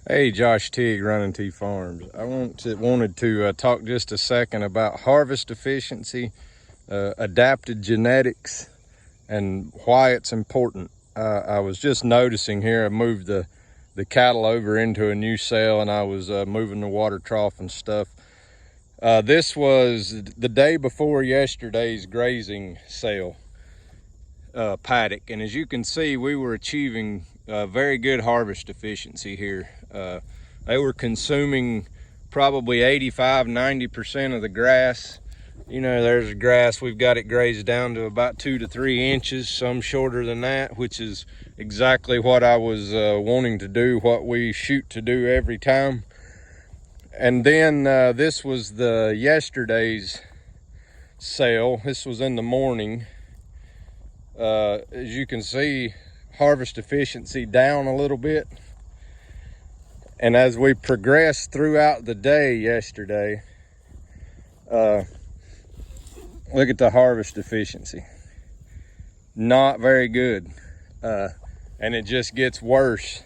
Hey, Josh Teague, Running T Farms. I wanted to talk just a second about harvest efficiency, adapted genetics, and why it's important. I was just noticing here, I moved the cattle over into a new cell, and I was moving the water trough and stuff. This was the day before yesterday's grazing sale paddock, and as you can see, we were achieving very good harvest efficiency here. They were consuming probably 85–90% of the grass. You know, there's grass, we've got it grazed down to about 2 to 3 inches, some shorter than that, which is exactly what I was wanting to do, what we shoot to do every time. And then this was the yesterday's sale. This was in the morning. As you can see, harvest efficiency down a little bit. And as we progressed throughout the day yesterday, look at the harvest efficiency. Not very good. And it just gets worse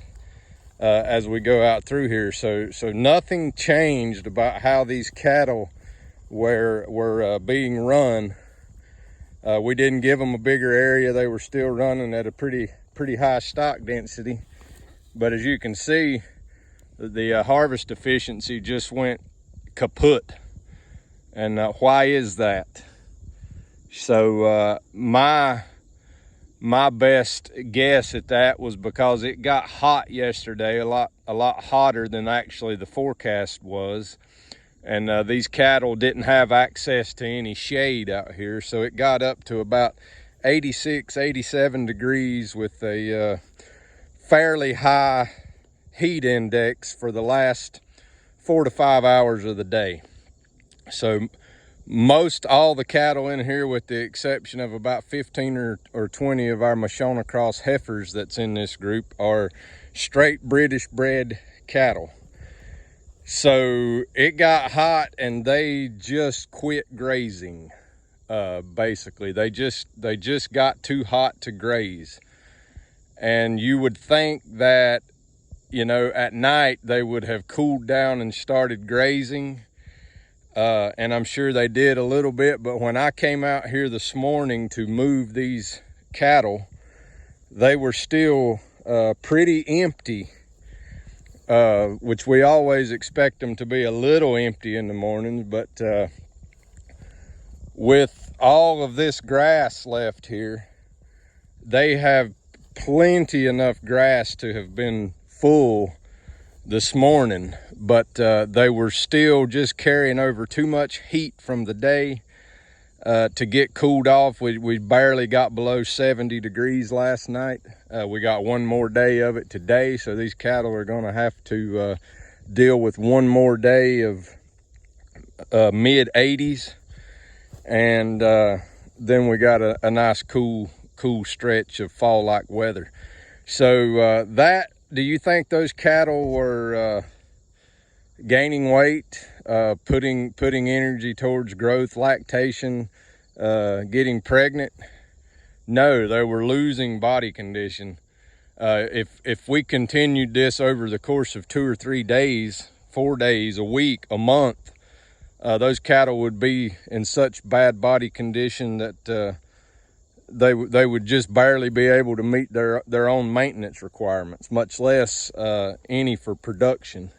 as we go out through here. So nothing changed about how these cattle were being run. We didn't give them a bigger area. They were still running at a pretty high stock density. But as you can see, the harvest efficiency just went kaput. And why is that? So my best guess at that was because it got hot yesterday, a lot hotter than actually the forecast was. And these cattle didn't have access to any shade out here, so it got up to about 86–87 degrees with a fairly high heat index for the last 4 to 5 hours of the day. So most all the cattle in here, with the exception of about 15 or 20 of our Mashona Cross heifers that's in this group, are straight British bred cattle. So it got hot and they just quit grazing. Basically, they just got too hot to graze. And you would think that, you know, at night they would have cooled down and started grazing. And I'm sure they did a little bit, but when I came out here this morning to move these cattle, they were still pretty empty. Which we always expect them to be a little empty in the mornings, but with all of this grass left here, they have plenty enough grass to have been full this morning, but they were still just carrying over too much heat from the day to get cooled off. We barely got below 70 degrees last night. We got one more day of it today, so these cattle are going to have to deal with one more day of mid 80s, and then we got a nice cool stretch of fall-like weather. So do you think those cattle were gaining weight, putting energy towards growth, lactation, getting pregnant? No, they were losing body condition. If we continued this over the course of 2 or 3 days, 4 days, a week, a month, those cattle would be in such bad body condition that they would just barely be able to meet their own maintenance requirements, much less any for production.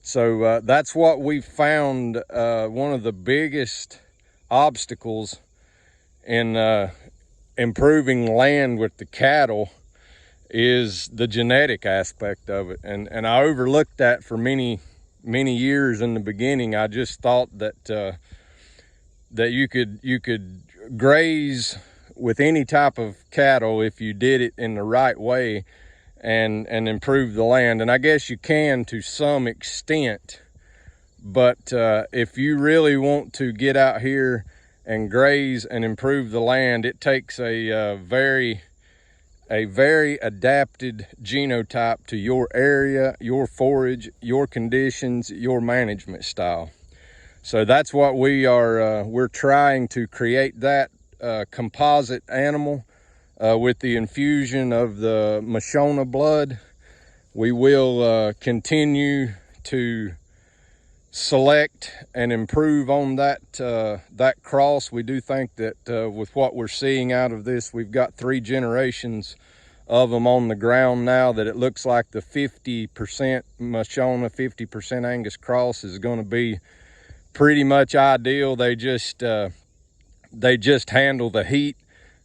So that's what we found. One of the biggest obstacles in improving land with the cattle is the genetic aspect of it. And I overlooked that for many years in the beginning. I just thought that that you could graze with any type of cattle if you did it in the right way and improve the land. And I guess you can to some extent, but if you really want to get out here and graze and improve the land, it takes a very adapted genotype to your area, your forage, your conditions, your management style. So that's what we're trying to create, that composite animal with the infusion of the Mashona blood, We will continue to select and improve on that that cross. We do think that with what we're seeing out of this, we've got 3 generations of them on the ground now, that it looks like the 50% Moshona, 50% Angus cross is going to be pretty much ideal. They just handle the heat.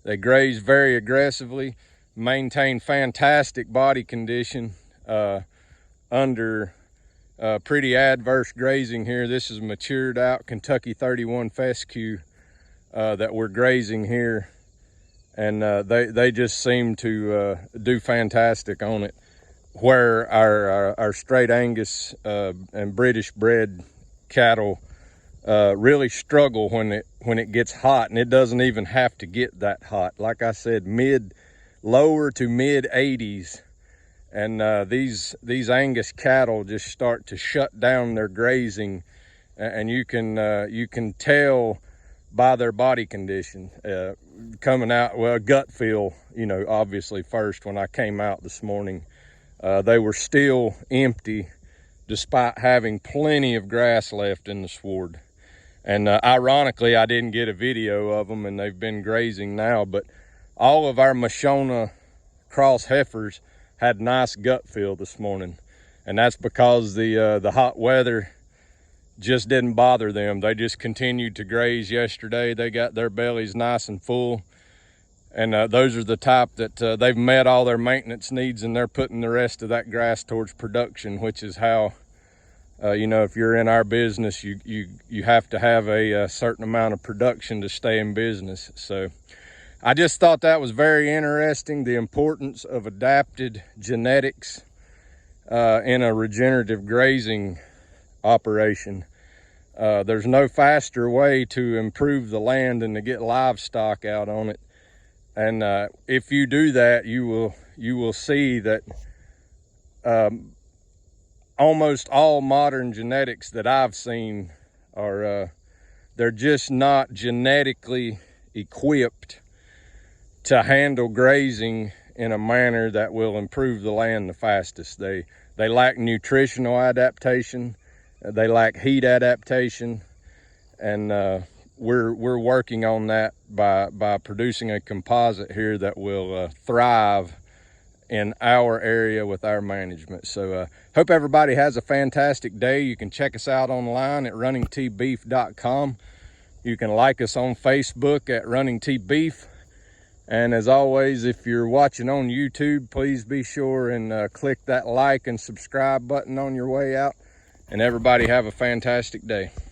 They graze very aggressively, maintain fantastic body condition under pretty adverse grazing here. This is matured out Kentucky 31 fescue that we're grazing here, and they just seem to do fantastic on it, where our straight Angus and British bred cattle really struggle when it gets hot, and it doesn't even have to get that hot. Like I said, lower to mid 80s, and these Angus cattle just start to shut down their grazing, and you can tell by their body condition coming out. Well, gut feel, you know, obviously first. When I came out this morning, they were still empty despite having plenty of grass left in the sward. And ironically, I didn't get a video of them, and they've been grazing now, but all of our Moshona cross heifers had nice gut feel this morning, and that's because the hot weather just didn't bother them. They just continued to graze yesterday. They got their bellies nice and full, and those are the type that they've met all their maintenance needs, and they're putting the rest of that grass towards production, which is how you know, if you're in our business, you have to have a certain amount of production to stay in business. So I just thought that was very interesting, the importance of adapted genetics in a regenerative grazing operation. There's no faster way to improve the land than to get livestock out on it. And if you do that, you will see that almost all modern genetics that I've seen are they're just not genetically equipped to handle grazing in a manner that will improve the land the fastest. They lack nutritional adaptation, they lack heat adaptation, and we're working on that by producing a composite here that will thrive in our area with our management. So hope everybody has a fantastic day. You can check us out online at runningtbeef.com. You can like us on Facebook at Running T Beef. And as always, if you're watching on YouTube, please be sure and click that like and subscribe button on your way out. And everybody have a fantastic day.